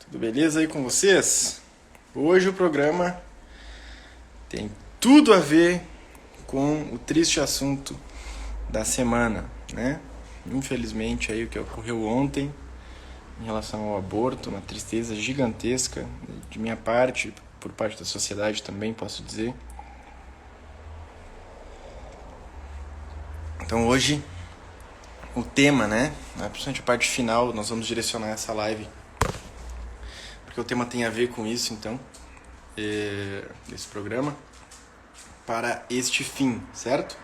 Tudo beleza aí com vocês? Hoje o programa tem tudo a ver com o triste assunto da semana, né? Infelizmente aí o que ocorreu ontem em relação ao aborto, uma tristeza gigantesca de minha parte, por parte da sociedade também, posso dizer. Então hoje o tema, né? Principalmente a parte final, nós vamos direcionar essa live porque o tema tem a ver com isso, então, desse programa, para este fim, certo?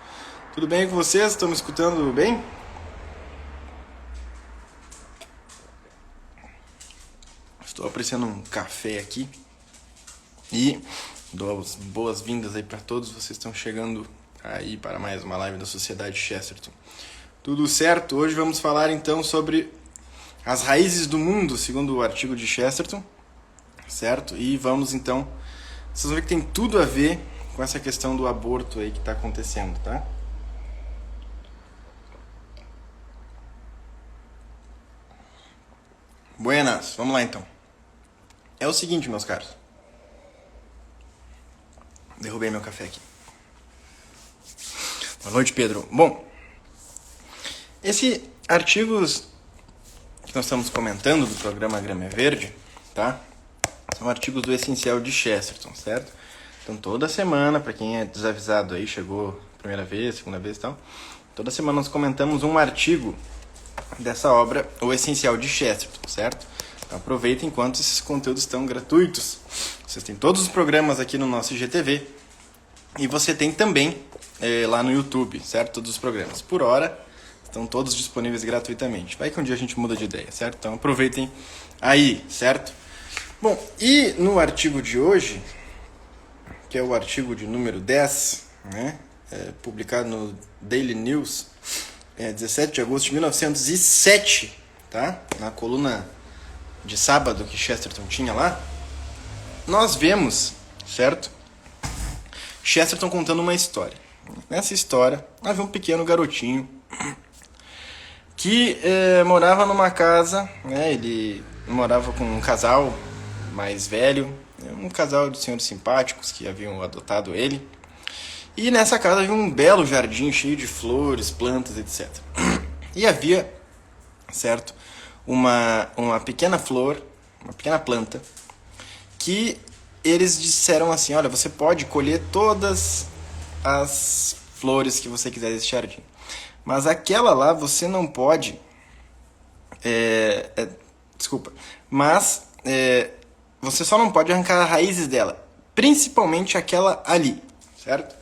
Tudo bem com vocês? Estão me escutando bem? Estou apreciando um café aqui e dou as boas-vindas aí para todos. Vocês estão chegando aí para mais uma live da Sociedade Chesterton. Tudo certo? Hoje vamos falar então sobre as raízes do mundo, segundo o artigo de Chesterton, certo? E vamos então, vocês vão ver que tem tudo a ver com essa questão do aborto aí que está acontecendo, tá? Buenas, vamos lá então. É o seguinte, meus caros. Derrubei meu café aqui. Boa noite, Pedro. Bom, esse artigo que nós estamos comentando do programa Grama é Verde, tá? São artigos do Essencial de Chesterton, certo? Então toda semana, para quem é desavisado aí, chegou primeira vez, segunda vez e tal, toda semana nós comentamos um artigo dessa obra, O Essencial de Chesterton, certo? Então aproveitem enquanto esses conteúdos estão gratuitos. Vocês têm todos os programas aqui no nosso IGTV e você tem também lá no YouTube, certo? Todos os programas. Por hora, estão todos disponíveis gratuitamente. Vai que um dia a gente muda de ideia, certo? Então aproveitem aí, certo? Bom, e no artigo de hoje, que é o artigo de número 10, né, publicado no Daily News, 17 de agosto de 1907, tá? Na coluna de sábado que Chesterton tinha lá, nós vemos, certo? Chesterton contando uma história. Nessa história, havia um pequeno garotinho que morava numa casa, né? Ele morava com um casal mais velho, um casal de senhores simpáticos que haviam adotado ele. E nessa casa havia um belo jardim cheio de flores, plantas, etc. E havia, certo, uma pequena flor, uma pequena planta, que eles disseram assim, olha, você pode colher todas as flores que você quiser desse jardim, mas aquela lá você não pode, você só não pode arrancar as raízes dela, principalmente aquela ali, certo?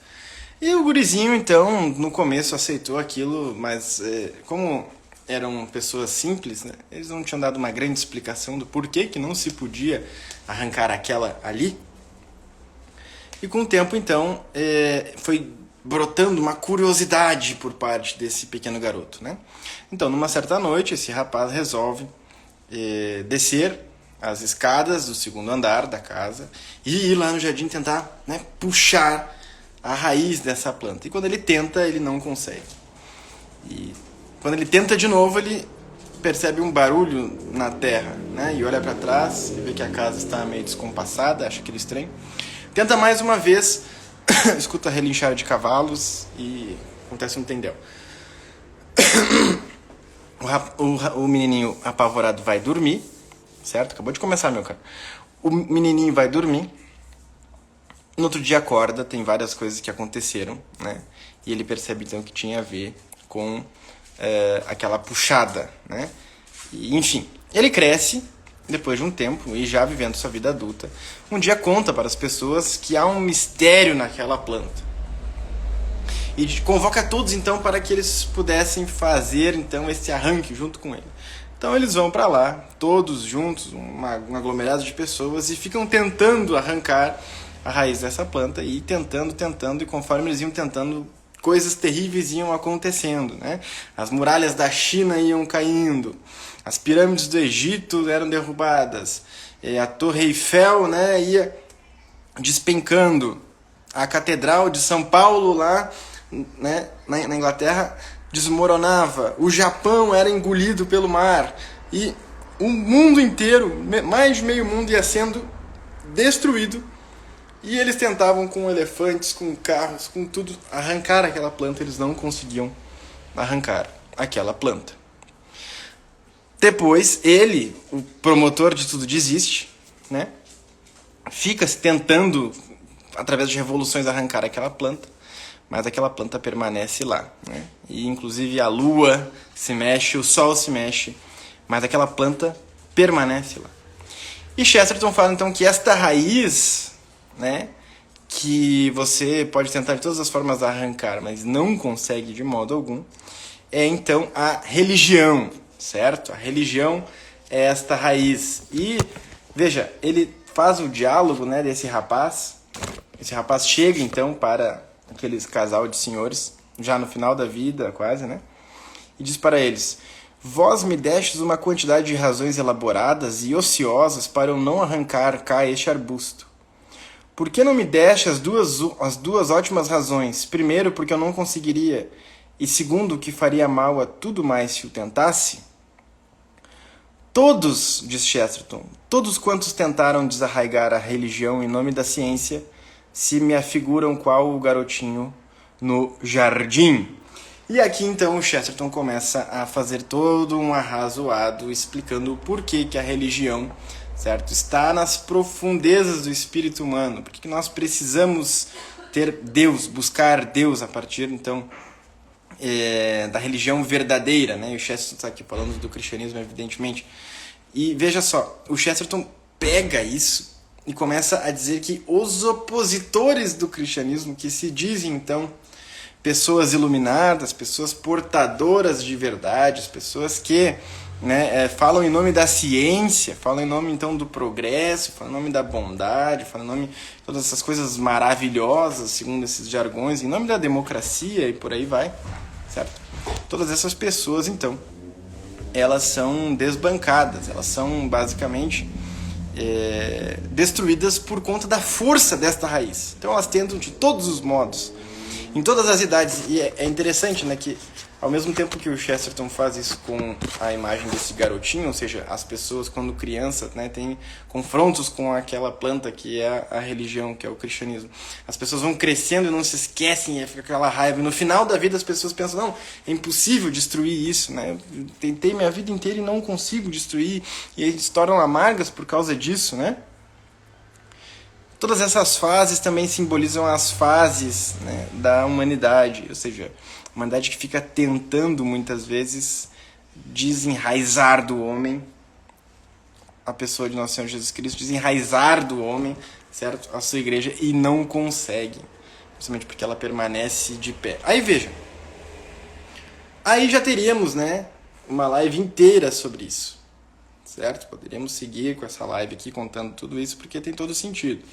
E o gurizinho, então, no começo aceitou aquilo, mas como eram pessoas simples, né, eles não tinham dado uma grande explicação do porquê que não se podia arrancar aquela ali. E com o tempo, então, foi brotando uma curiosidade por parte desse pequeno garoto, né? Então, numa certa noite, esse rapaz resolve descer as escadas do segundo andar da casa e ir lá no jardim tentar, né, puxar a raiz dessa planta. E quando ele tenta, ele não consegue. E quando ele tenta de novo, ele percebe um barulho na terra, né? E olha para trás e vê que a casa está meio descompassada, acha aquele estranho. Tenta mais uma vez, escuta relinchar de cavalos e acontece um tendel. O menininho apavorado vai dormir, certo? Acabou de começar, meu cara. O menininho vai dormir. No outro dia acorda, tem várias coisas que aconteceram, né? E ele percebe então que tinha a ver com aquela puxada, né? E, enfim, ele cresce depois de um tempo e já vivendo sua vida adulta. Um dia conta para as pessoas que há um mistério naquela planta. E convoca todos então para que eles pudessem fazer então esse arranque junto com ele. Então eles vão para lá, todos juntos, um aglomerado de pessoas, e ficam tentando arrancar a raiz dessa planta e tentando, e conforme eles iam tentando, coisas terríveis iam acontecendo, né? As muralhas da China iam caindo, as pirâmides do Egito eram derrubadas, a Torre Eiffel, né, ia despencando, a Catedral de São Paulo lá, né, na Inglaterra desmoronava, o Japão era engolido pelo mar e o mundo inteiro, mais de meio mundo, ia sendo destruído. E eles tentavam com elefantes, com carros, com tudo, arrancar aquela planta. Eles não conseguiam arrancar aquela planta. Depois, ele, o promotor de tudo, desiste, né? Fica tentando, através de revoluções, arrancar aquela planta, mas aquela planta permanece lá, né? E, inclusive, a lua se mexe, o sol se mexe, mas aquela planta permanece lá. E Chesterton fala, então, que esta raiz, né, que você pode tentar de todas as formas arrancar, mas não consegue de modo algum, é, então, a religião, certo? A religião é esta raiz. E, veja, ele faz o diálogo, né, desse rapaz. Esse rapaz chega, então, para aqueles casal de senhores, já no final da vida, quase, né? E diz para eles: vós me destes uma quantidade de razões elaboradas e ociosas para eu não arrancar cá este arbusto. Por que não me deste as duas ótimas razões? Primeiro, porque eu não conseguiria, e segundo, que faria mal a tudo mais se o tentasse? Todos, diz Chesterton, todos quantos tentaram desarraigar a religião em nome da ciência, se me afiguram qual o garotinho no jardim. E aqui, então, o Chesterton começa a fazer todo um arrazoado explicando o porquê que a religião, certo, está nas profundezas do espírito humano, porque nós precisamos ter Deus, buscar Deus a partir, então, da religião verdadeira, né? E o Chesterton está aqui falando do cristianismo, evidentemente. E veja só, o Chesterton pega isso e começa a dizer que os opositores do cristianismo, que se dizem, então, pessoas iluminadas, pessoas portadoras de verdades, pessoas que, né, falam em nome da ciência, falam em nome, então, do progresso, falam em nome da bondade, falam em nome de todas essas coisas maravilhosas, segundo esses jargões, em nome da democracia e por aí vai, certo? Todas essas pessoas, então, elas são desbancadas, elas são basicamente destruídas por conta da força desta raiz. Então elas tentam de todos os modos, em todas as idades. E é interessante, né, que ao mesmo tempo que o Chesterton faz isso com a imagem desse garotinho, ou seja, as pessoas quando crianças, né, têm confrontos com aquela planta que é a religião, que é o cristianismo. As pessoas vão crescendo e não se esquecem, e fica aquela raiva. E no final da vida as pessoas pensam, não, é impossível destruir isso, né? Eu tentei minha vida inteira e não consigo destruir. E eles se tornam amargas por causa disso, né? Todas essas fases também simbolizam as fases, né, da humanidade, ou seja, a humanidade que fica tentando muitas vezes desenraizar do homem, a pessoa de Nosso Senhor Jesus Cristo, desenraizar do homem, certo? A sua igreja, e não consegue, justamente porque ela permanece de pé. Aí veja, aí já teríamos, né, uma live inteira sobre isso, certo? Poderíamos seguir com essa live aqui contando tudo isso porque tem todo sentido.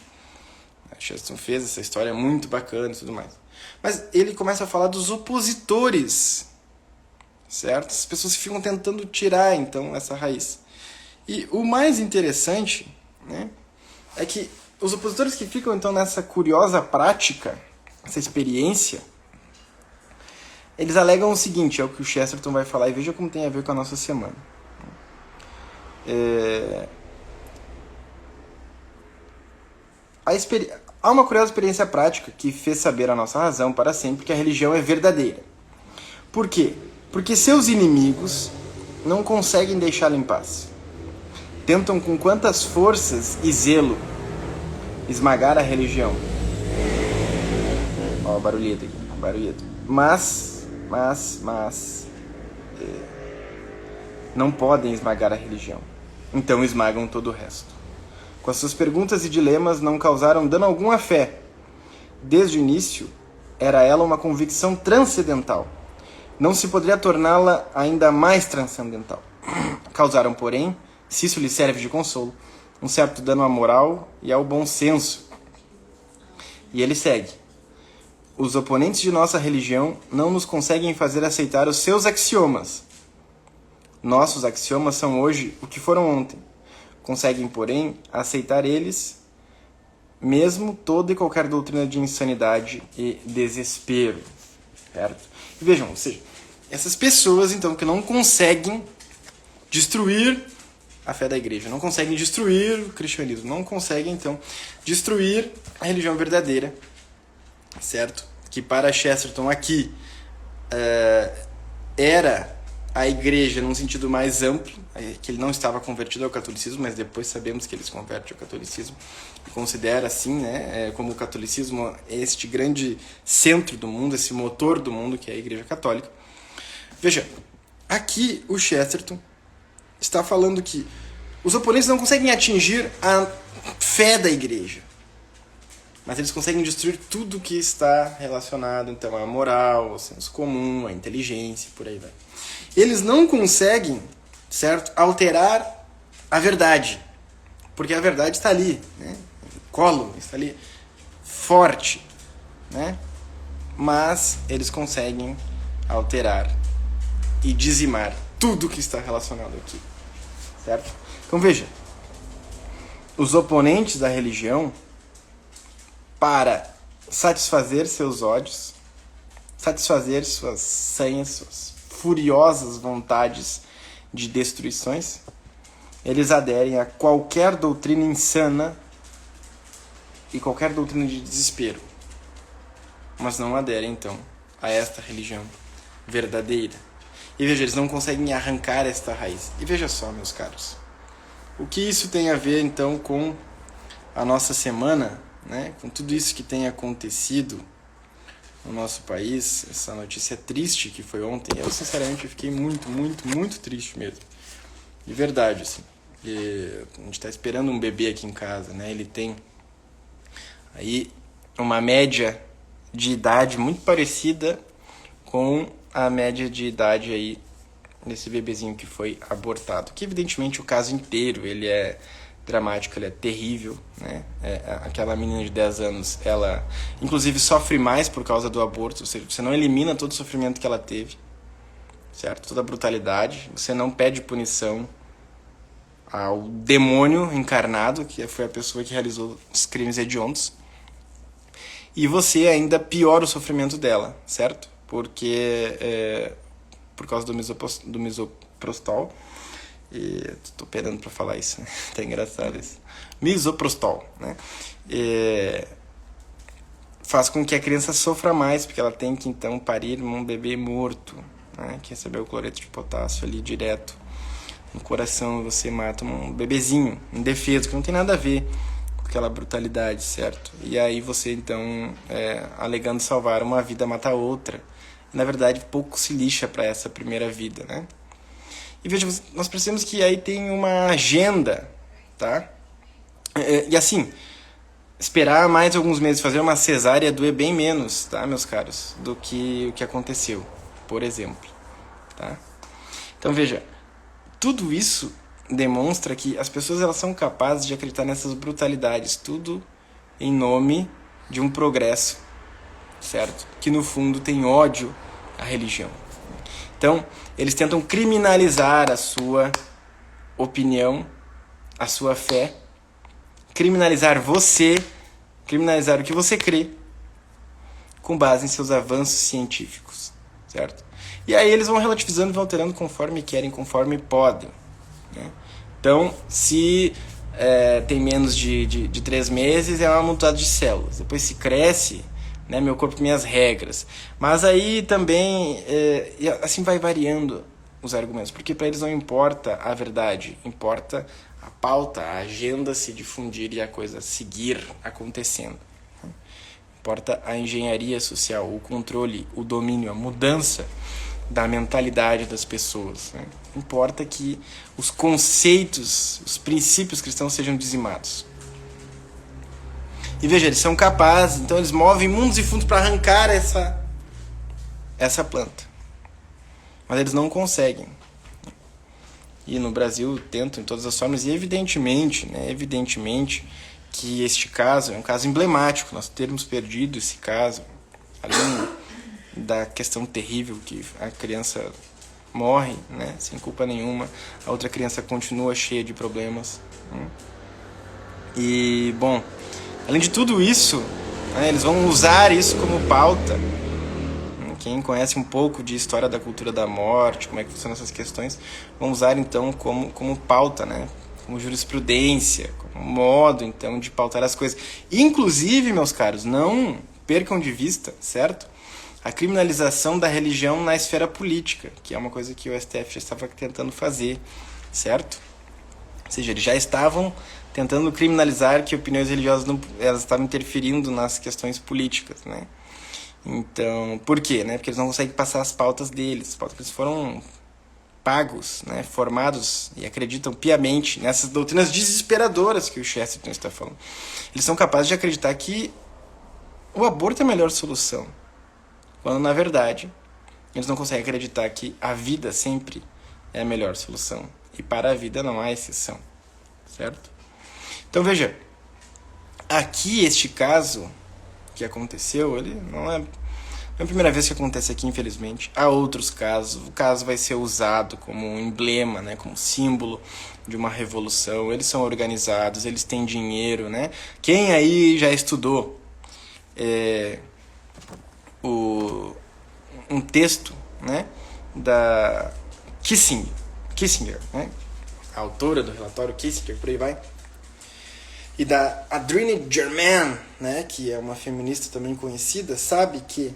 A Chesterton fez essa história muito bacana e tudo mais. Mas ele começa a falar dos opositores, certo? As pessoas que ficam tentando tirar, então, essa raiz. E o mais interessante, né, é que os opositores que ficam, então, nessa curiosa prática, essa experiência, eles alegam o seguinte, é o que o Chesterton vai falar, e veja como tem a ver com a nossa semana. Há uma curiosa experiência prática que fez saber a nossa razão para sempre que a religião é verdadeira. Por quê? Porque seus inimigos não conseguem deixá-la em paz. Tentam com quantas forças e zelo esmagar a religião. Ó, o barulhento aqui, barulhento. Mas não podem esmagar a religião. Então esmagam todo o resto. Com as suas perguntas e dilemas não causaram dano algum à fé. Desde o início, era ela uma convicção transcendental. Não se poderia torná-la ainda mais transcendental. Causaram, porém, se isso lhe serve de consolo, um certo dano à moral e ao bom senso. E ele segue. Os oponentes de nossa religião não nos conseguem fazer aceitar os seus axiomas. Nossos axiomas são hoje o que foram ontem. Conseguem, porém, aceitar eles, mesmo toda e qualquer doutrina de insanidade e desespero. Certo? E vejam, ou seja, essas pessoas, então, que não conseguem destruir a fé da igreja, não conseguem destruir o cristianismo, não conseguem, então, destruir a religião verdadeira, certo? Que para Chesterton aqui era a igreja num sentido mais amplo, que ele não estava convertido ao catolicismo, mas depois sabemos que ele se converte ao catolicismo, e considera assim, né, como o catolicismo este grande centro do mundo, esse motor do mundo que é a igreja católica. Veja, aqui o Chesterton está falando que os oponentes não conseguem atingir a fé da igreja, mas eles conseguem destruir tudo que está relacionado, então, à moral, ao senso comum, à inteligência, por aí vai. Eles não conseguem, certo, alterar a verdade, porque a verdade está ali, né? Colo, está ali, forte, né? Mas eles conseguem alterar e dizimar tudo que está relacionado aqui, certo? Então veja, os oponentes da religião, para satisfazer seus ódios, satisfazer suas sanhas, suas furiosas vontades de destruições, eles aderem a qualquer doutrina insana e qualquer doutrina de desespero, mas não aderem, então, a esta religião verdadeira. E veja, eles não conseguem arrancar esta raiz. E veja só, meus caros, o que isso tem a ver, então, com a nossa semana, né? Com tudo isso que tem acontecido no nosso país, essa notícia triste que foi ontem. Eu, sinceramente, fiquei muito triste mesmo. De verdade, assim. E a gente está esperando um bebê aqui em casa, né? Ele tem aí uma média de idade muito parecida com a média de idade aí desse bebezinho que foi abortado. Que, evidentemente, o caso inteiro, ele é dramático, ele é terrível, né? Aquela menina de 10 anos, ela, inclusive, sofre mais por causa do aborto, ou seja, você não elimina todo o sofrimento que ela teve, certo? Toda a brutalidade, você não pede punição ao demônio encarnado, que foi a pessoa que realizou os crimes hediondos, e você ainda piora o sofrimento dela, certo? Porque por causa do misoprostol, e tô esperando para falar isso, né? Tá engraçado isso. Misoprostol, né? Faz com que a criança sofra mais, porque ela tem que então parir um bebê morto, né? Que recebeu o cloreto de potássio ali direto no coração, você mata um bebezinho indefeso, que não tem nada a ver com aquela brutalidade, certo? E aí você então, alegando salvar uma vida, mata outra. Na verdade, pouco se lixa para essa primeira vida, né? E veja, nós precisamos que aí tem uma agenda, tá? E assim, esperar mais alguns meses, fazer uma cesárea doer bem menos, tá, meus caros, do que o que aconteceu, por exemplo, tá? Então veja, tudo isso demonstra que as pessoas, elas são capazes de acreditar nessas brutalidades, tudo em nome de um progresso, certo? Que no fundo tem ódio à religião. Então, eles tentam criminalizar a sua opinião, a sua fé, criminalizar você, criminalizar o que você crê, com base em seus avanços científicos, certo? E aí eles vão relativizando e vão alterando conforme querem, conforme podem, né? Então, se tem menos de 3 meses, é uma amontoado de células. Depois, se cresce, né, meu corpo, minhas regras. Mas aí também, assim vai variando os argumentos, porque para eles não importa a verdade, importa a pauta, a agenda se difundir e a coisa seguir acontecendo. Importa a engenharia social, o controle, o domínio, a mudança da mentalidade das pessoas, né? Importa que os conceitos, os princípios cristãos sejam dizimados. E veja, eles são capazes, então eles movem mundos e fundos para arrancar essa planta. Mas eles não conseguem. E no Brasil tentam em todas as formas, e evidentemente que este caso é um caso emblemático, nós termos perdido esse caso, além da questão terrível que a criança morre, né, sem culpa nenhuma, a outra criança continua cheia de problemas, né? E, bom, além de tudo isso, né, eles vão usar isso como pauta, né, Quem conhece um pouco de história da cultura da morte, como é que funcionam essas questões, vão usar então como pauta, né? Como jurisprudência, como modo então de pautar as coisas. Inclusive, meus caros, não percam de vista, certo? A criminalização da religião na esfera política, que é uma coisa que o STF já estava tentando fazer, certo? Ou seja, eles já estavam tentando criminalizar que opiniões religiosas não, elas estavam interferindo nas questões políticas, né? Então, por quê? Né? Porque eles não conseguem passar as pautas deles, as pautas que eles foram pagos, né? Formados e acreditam piamente nessas doutrinas desesperadoras que o Chesterton está falando. Eles são capazes de acreditar que o aborto é a melhor solução, quando na verdade eles não conseguem acreditar que a vida sempre é a melhor solução. E para a vida não há exceção, certo? Então veja, aqui este caso que aconteceu, ele não é a primeira vez que acontece aqui, infelizmente. Há outros casos, o caso vai ser usado como um emblema, né, como símbolo de uma revolução. Eles são organizados, eles têm dinheiro, né? Quem aí já estudou um texto, né, da Kissinger, né, a autora do relatório Kissinger, por aí vai, e da Adrienne Germain, né, que é uma feminista também conhecida, sabe que...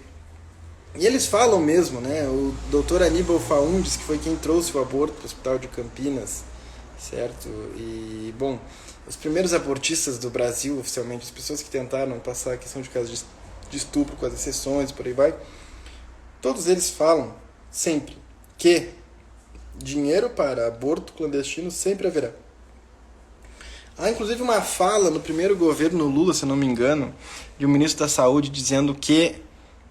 E eles falam mesmo, né, o Dr. Aníbal Faundes, que foi quem trouxe o aborto para o Hospital de Campinas, certo? E, bom, os primeiros abortistas do Brasil, oficialmente, as pessoas que tentaram passar a questão de casos de estupro com as exceções, por aí vai, todos eles falam sempre que dinheiro para aborto clandestino sempre haverá. Há inclusive uma fala no primeiro governo Lula, se não me engano, de um ministro da Saúde dizendo que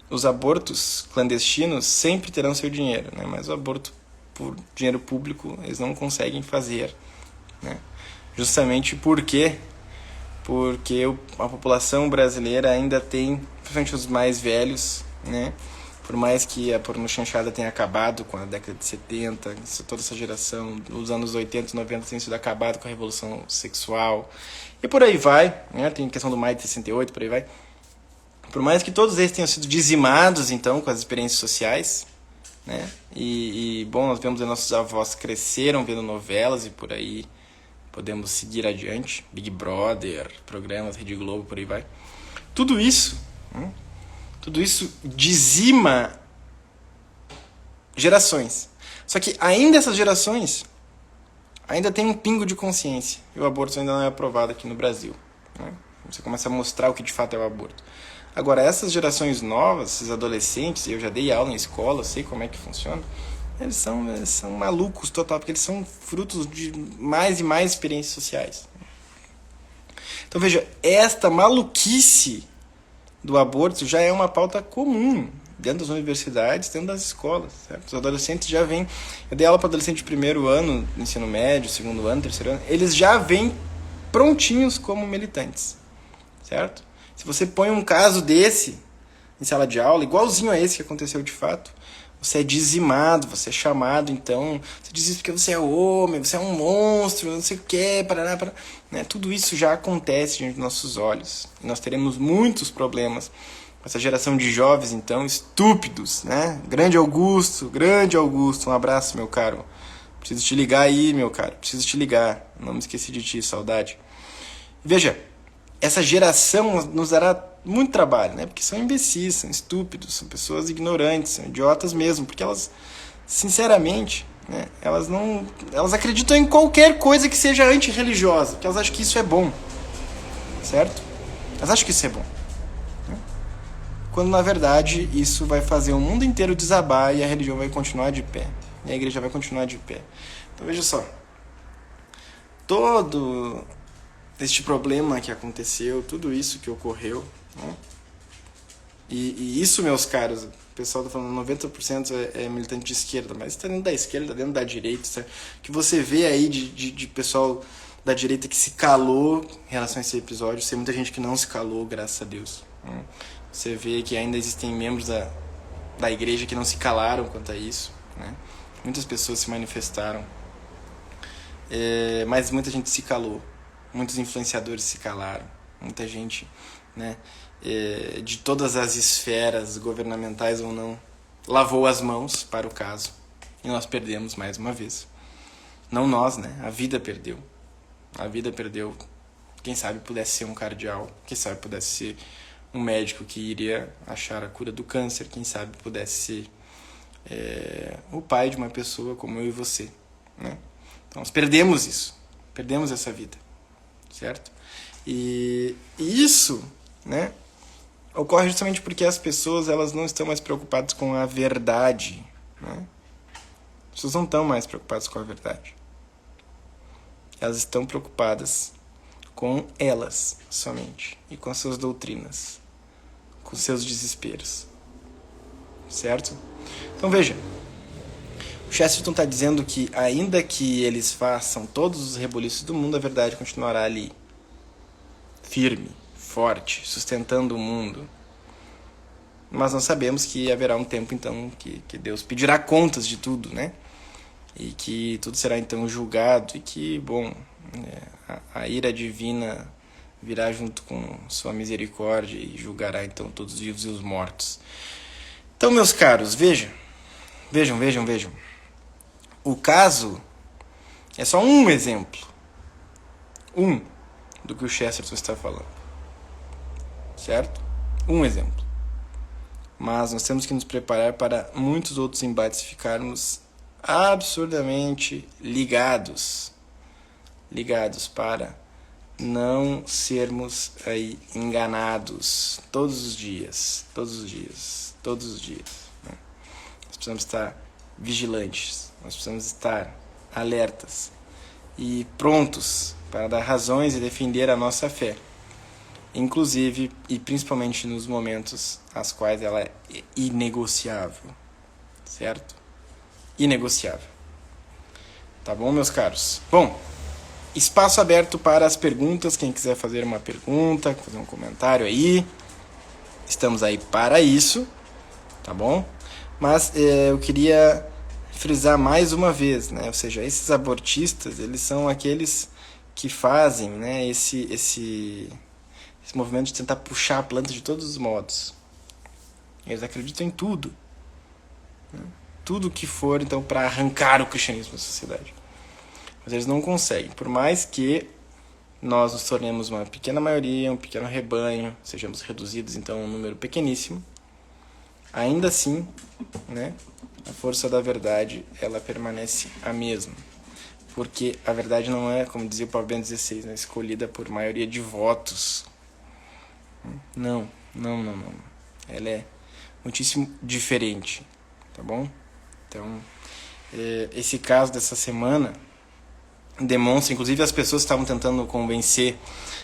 os abortos clandestinos sempre terão seu dinheiro, né? Mas o aborto por dinheiro público eles não conseguem fazer, né? Justamente porque a população brasileira ainda tem, principalmente os mais velhos, né? Por mais que a pornochanchada tenha acabado com a década de 70, toda essa geração, os anos 80 e 90 tem sido acabado com a revolução sexual. E por aí vai, né? Tem a questão do maio de 68, por aí vai. Por mais que todos eles tenham sido dizimados, então, com as experiências sociais, né? Bom, nós vemos que nossos avós cresceram vendo novelas e por aí podemos seguir adiante. Big Brother, programas, Rede Globo, por aí vai. Tudo isso dizima gerações. Só que ainda essas gerações ainda tem um pingo de consciência. E o aborto ainda não é aprovado aqui no Brasil, né? Você começa a mostrar o que de fato é o aborto. Agora, essas gerações novas, esses adolescentes, eu já dei aula em escola, eu sei como é que funciona, eles são malucos total, porque eles são frutos de mais e mais experiências sociais. Então veja, esta maluquice do aborto já é uma pauta comum dentro das universidades, dentro das escolas, certo? Os adolescentes já vêm... Eu dei aula para adolescente de primeiro ano, ensino médio, segundo ano, terceiro ano, eles já vêm prontinhos como militantes, certo? Se você põe um caso desse em sala de aula, igualzinho a esse que aconteceu de fato, você é dizimado, você é chamado, então, você diz isso porque você é homem, você é um monstro, não sei o que, parará, né? Tudo isso já acontece diante dos nossos olhos. E nós teremos muitos problemas com essa geração de jovens, então, estúpidos, né? Grande Augusto, um abraço, meu caro. Preciso te ligar aí, meu caro, preciso te ligar. Não me esqueci de ti, saudade. Veja, essa geração nos dará muito trabalho, né? Porque são imbecis, são estúpidos, são pessoas ignorantes, são idiotas mesmo, porque elas, sinceramente, né, elas acreditam em qualquer coisa que seja antirreligiosa, porque elas acham que isso é bom, certo? Elas acham que isso é bom, né? Quando na verdade isso vai fazer o mundo inteiro desabar e a religião vai continuar de pé, e a igreja vai continuar de pé. Então veja só, todo este problema que aconteceu, tudo isso que ocorreu, né? E isso, meus caros, o pessoal está falando 90% é militante de esquerda, mas está dentro da esquerda, está dentro da direita, sabe? Que você vê aí de pessoal da direita que se calou em relação a esse episódio, tem muita gente que não se calou, graças a Deus, né? Você vê que ainda existem membros da igreja que não se calaram quanto a isso, né? Muitas pessoas se manifestaram, mas muita gente se calou. Muitos influenciadores se calaram, muita gente, né, de todas as esferas, governamentais ou não, lavou as mãos para o caso e nós perdemos mais uma vez. Não nós, né? A vida perdeu. A vida perdeu. Quem sabe pudesse ser um cardeal, quem sabe pudesse ser um médico que iria achar a cura do câncer, quem sabe pudesse ser o pai de uma pessoa como eu e você, né? Então nós perdemos isso, perdemos essa vida, certo? E isso, né, ocorre justamente porque as pessoas elas não estão mais preocupadas com a verdade, né? As pessoas não estão mais preocupadas com a verdade. Elas estão preocupadas com elas somente e com as suas doutrinas, com seus desesperos, certo? Então veja, o Chesterton está dizendo que ainda que eles façam todos os rebuliços do mundo, a verdade continuará ali, firme, forte, sustentando o mundo. Mas nós sabemos que haverá um tempo então que Deus pedirá contas de tudo, né? E que tudo será então julgado e que, bom, a ira divina virá junto com sua misericórdia e julgará então todos os vivos e os mortos. Então, meus caros, vejam. O caso é só um exemplo. Do que o Chesterton está falando. Certo? Um exemplo. Mas nós temos que nos preparar para muitos outros embates e ficarmos absurdamente ligados para não sermos aí enganados todos os dias, né? Nós precisamos estar vigilantes, nós precisamos estar alertas e prontos para dar razões e defender a nossa fé, inclusive e principalmente nos momentos as quais ela é inegociável, certo? Inegociável. Tá bom, meus caros? Bom, espaço aberto para as perguntas. Quem quiser fazer uma pergunta, fazer um comentário aí, estamos aí para isso, tá bom? Mas eu queria frisar mais uma vez, né? Ou seja, esses abortistas, eles são aqueles que fazem, né, esse movimento de tentar puxar a planta de todos os modos. Eles acreditam em tudo, né? Tudo que for, então, para arrancar o cristianismo da sociedade. Mas eles não conseguem. Por mais que nós nos tornemos uma pequena maioria, um pequeno rebanho, sejamos reduzidos, então, a um número pequeníssimo, ainda assim, né, a força da verdade, ela permanece a mesma. Porque a verdade não é, como dizia o Papa Bento XVI, né, escolhida por maioria de votos. Não. Ela é muitíssimo diferente, tá bom? Então, esse caso dessa semana demonstra, inclusive as pessoas que estavam tentando convencer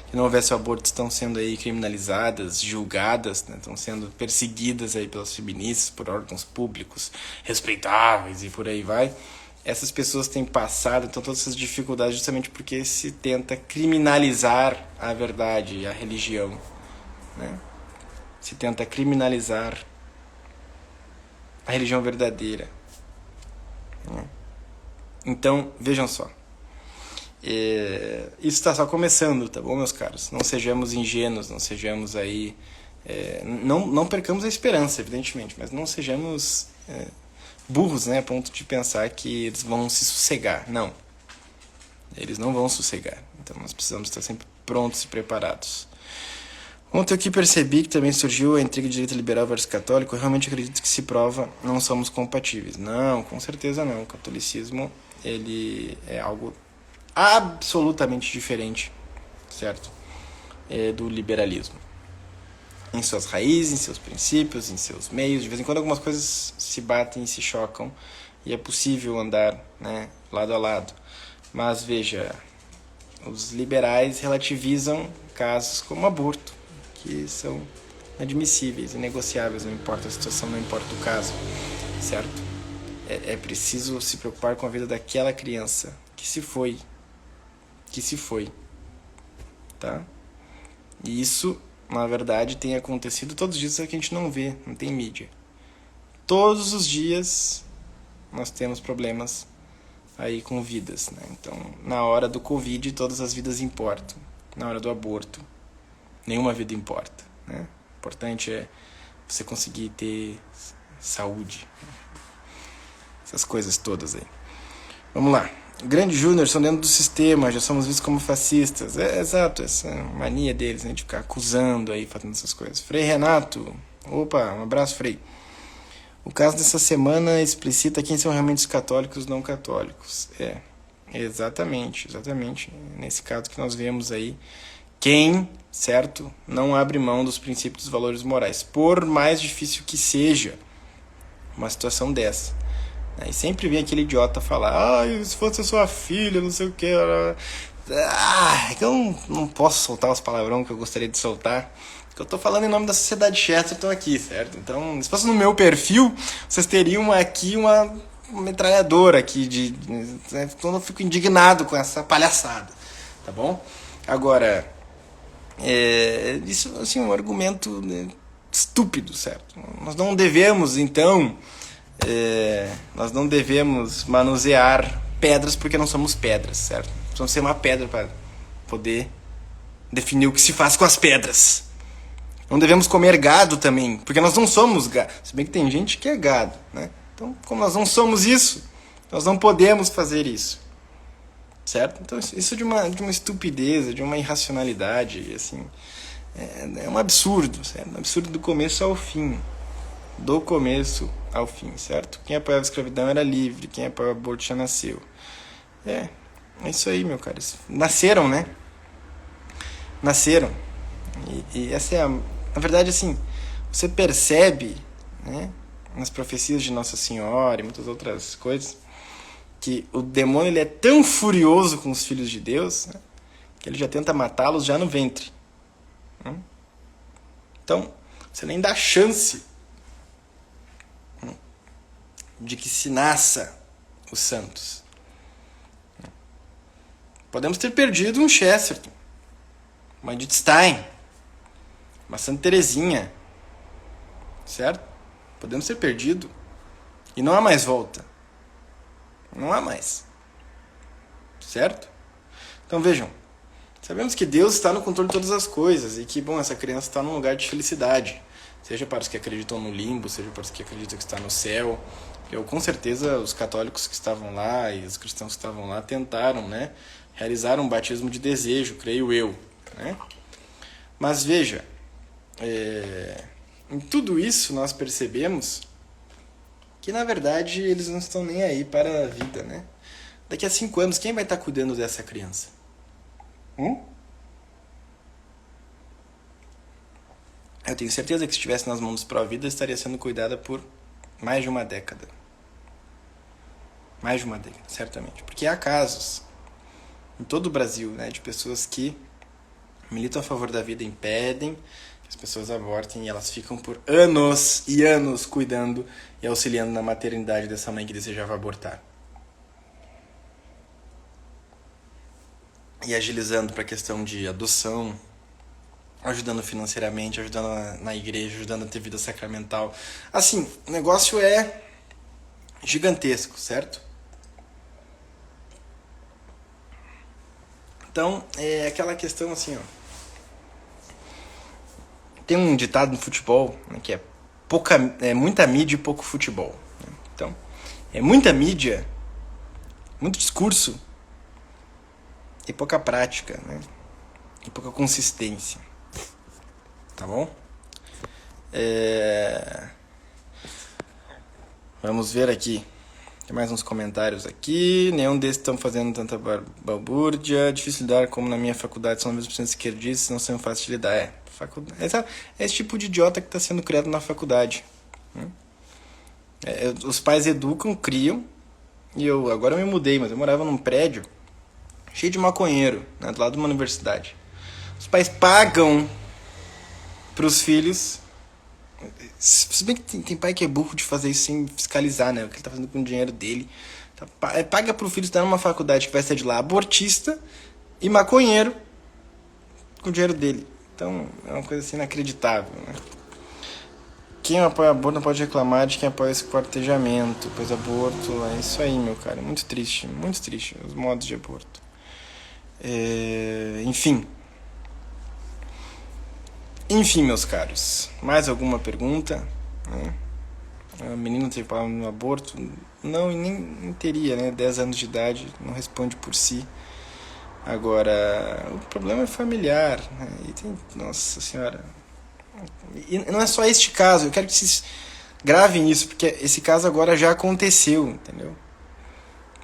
que não houvesse o aborto estão sendo aí criminalizadas, julgadas, né? Estão sendo perseguidas aí pelas feministas, por órgãos públicos respeitáveis e por aí vai. Essas pessoas têm passado então todas essas dificuldades justamente porque se tenta criminalizar a verdade e a religião, né? Se tenta criminalizar a religião verdadeira. Então, vejam só. Isso está só começando, tá bom, meus caros? Não sejamos ingênuos, não sejamos aí... não percamos a esperança, evidentemente, mas não sejamos burros, né, a ponto de pensar que eles vão se sossegar. Não. Eles não vão sossegar. Então, nós precisamos estar sempre prontos e preparados. Ontem eu aqui percebi que também surgiu a intriga de direita liberal versus católico. Eu realmente acredito que se prova não somos compatíveis. Não, com certeza não. O catolicismo, ele é algo absolutamente diferente, certo? Do liberalismo. Em suas raízes, em seus princípios, em seus meios. De vez em quando algumas coisas se batem e se chocam. E é possível andar, né, lado a lado. Mas veja, os liberais relativizam casos como aborto, que são admissíveis, inegociáveis, não importa a situação, não importa o caso, certo? É preciso se preocupar com a vida daquela criança que se foi, tá? E isso, na verdade, tem acontecido todos os dias, só que a gente não vê, não tem mídia. Todos os dias nós temos problemas aí com vidas, né? Então, na hora do Covid, todas as vidas importam. Na hora do aborto, nenhuma vida importa, né? O importante é você conseguir ter saúde. Essas coisas todas aí. Vamos lá. Grande Júnior são dentro do sistema, já somos vistos como fascistas. Exato, essa mania deles, né, de ficar acusando aí, fazendo essas coisas. Frei Renato, opa, um abraço, Frei. O caso dessa semana explicita quem são realmente os católicos e os não católicos. Exatamente. Nesse caso que nós vemos aí, quem, certo, não abre mão dos princípios dos valores morais, por mais difícil que seja uma situação dessa. E sempre vem aquele idiota falar, se fosse a sua filha, não sei o que. Eu não posso soltar os palavrão que eu gostaria de soltar, porque eu tô falando em nome da sociedade Chesterton aqui, certo? Então, se fosse no meu perfil, vocês teriam aqui uma metralhadora aqui, então eu fico indignado com essa palhaçada, tá bom? Agora, isso assim, um argumento, né, estúpido, certo? Nós não devemos, então... nós não devemos manusear pedras porque não somos pedras, certo? Precisamos ser uma pedra para poder definir o que se faz com as pedras. Não devemos comer gado também, porque nós não somos gado. Se bem que tem gente que é gado, né? Então, como nós não somos isso, nós não podemos fazer isso, certo? Então, isso de uma estupidez, de uma irracionalidade, assim, é um absurdo, certo? Um absurdo do começo ao fim. Do começo ao fim, certo? Quem apoiava a escravidão era livre, quem apoiava o aborto já nasceu. É isso aí, meu cara. Nasceram, né? Nasceram. E essa é na verdade, assim, você percebe, né, nas profecias de Nossa Senhora e muitas outras coisas, que o demônio ele é tão furioso com os filhos de Deus, né, que ele já tenta matá-los já no ventre. Então, você nem dá chance de que se nasça os santos. Podemos ter perdido um Chesterton, uma Edith Stein, uma Santa Teresinha, certo? Podemos ter perdido e não há mais volta. Não há mais, certo? Então vejam, sabemos que Deus está no controle de todas as coisas e que, bom, essa criança está num lugar de felicidade, seja para os que acreditam no limbo, seja para os que acreditam que está no céu. Com certeza os católicos que estavam lá e os cristãos que estavam lá tentaram, né, realizar um batismo de desejo, creio eu, né? Mas veja, em tudo isso nós percebemos que na verdade eles não estão nem aí para a vida, né? Daqui a 5 anos quem vai estar cuidando dessa criança? Eu tenho certeza que se estivesse nas mãos dos pró-vida estaria sendo cuidada por mais de uma década. Mais de uma década, certamente. Porque há casos em todo o Brasil, né, de pessoas que militam a favor da vida, impedem que as pessoas abortem e elas ficam por anos e anos cuidando e auxiliando na maternidade dessa mãe que desejava abortar. E agilizando para a questão de adoção, ajudando financeiramente, ajudando na igreja, ajudando a ter vida sacramental. Assim, o negócio é gigantesco, certo? Então, é aquela questão assim, ó. Tem um ditado no futebol, né, que é muita mídia e pouco futebol. Né? Então, é muita mídia, muito discurso e pouca prática, né? E pouca consistência. Tá bom? Vamos ver aqui. Tem mais uns comentários aqui. Nenhum desses estão fazendo tanta balbúrdia. Difícil lidar, como na minha faculdade são mesmo esquerdistas, não são fáceis de lidar. É esse tipo de idiota que está sendo criado na faculdade. Os pais educam, criam. E agora eu me mudei, mas eu morava num prédio cheio de maconheiro, né, do lado de uma universidade. Os pais pagam para os filhos. Se bem que tem pai que é burro de fazer isso sem fiscalizar, né? O que ele tá fazendo com o dinheiro dele. Paga pro filho estar numa faculdade que vai ser de lá abortista e maconheiro com o dinheiro dele. Então é uma coisa assim inacreditável, né? Quem apoia aborto não pode reclamar de quem apoia esse quartejamento, pois aborto é isso aí, meu cara. Muito triste os modos de aborto. Enfim, meus caros, mais alguma pergunta? A menina teve problema no aborto? Não, e nem teria, né? 10 anos de idade, não responde por si. Agora, o problema é familiar, né? E tem, nossa senhora. E não é só este caso, eu quero que vocês gravem isso, porque esse caso agora já aconteceu, entendeu?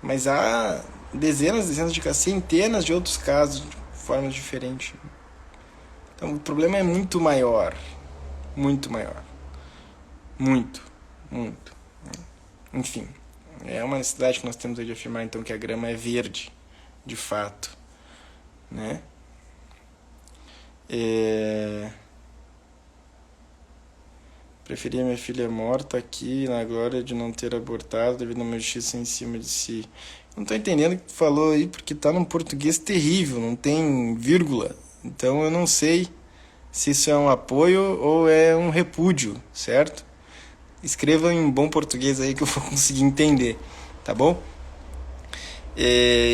Mas há dezenas de casos, centenas de outros casos de formas diferentes. Então o problema é muito maior. Muito maior. Muito. Muito. Enfim. É uma necessidade que nós temos aí de afirmar então que a grama é verde. De fato. Né? Preferia minha filha morta aqui na glória de não ter abortado devido a uma justiça em cima de si. Não tô entendendo o que tu falou aí, porque tá num português terrível, não tem vírgula. Então eu não sei se isso é um apoio ou é um repúdio, certo? Escreva em bom português aí que eu vou conseguir entender, tá bom?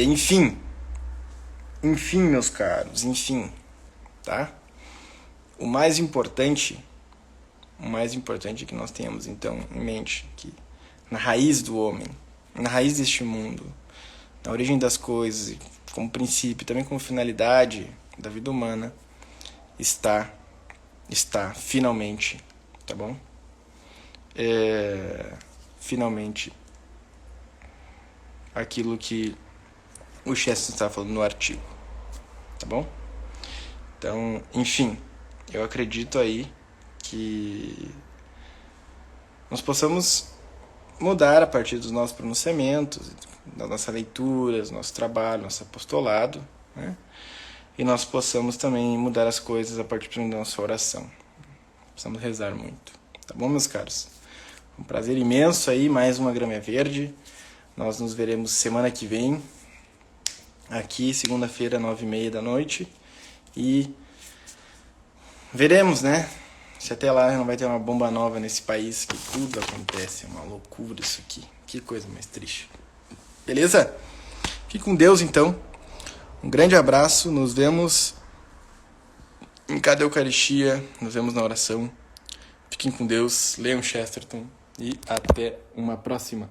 Enfim, meus caros, enfim, tá? O mais importante é que nós tenhamos então em mente que na raiz do homem, na raiz deste mundo, na origem das coisas, como princípio, também como finalidade da vida humana, está finalmente, tá bom? Finalmente aquilo que o Chesterton está falando no artigo, tá bom? Então, enfim, eu acredito aí que nós possamos mudar a partir dos nossos pronunciamentos, da nossa leitura, do nosso trabalho, nosso apostolado, né? E nós possamos também mudar as coisas a partir da nossa oração. Precisamos rezar muito, tá bom, meus caros? Um prazer imenso aí, mais uma Grama Verde. Nós nos veremos semana que vem, aqui, segunda-feira, 9h30 da noite. E veremos, né? Se até lá não vai ter uma bomba nova nesse país, que tudo acontece. É uma loucura isso aqui. Que coisa mais triste. Beleza? Fique com Deus, então. Um grande abraço. Nos vemos em cada Eucaristia. Nos vemos na oração. Fiquem com Deus. Leiam Chesterton. E até uma próxima.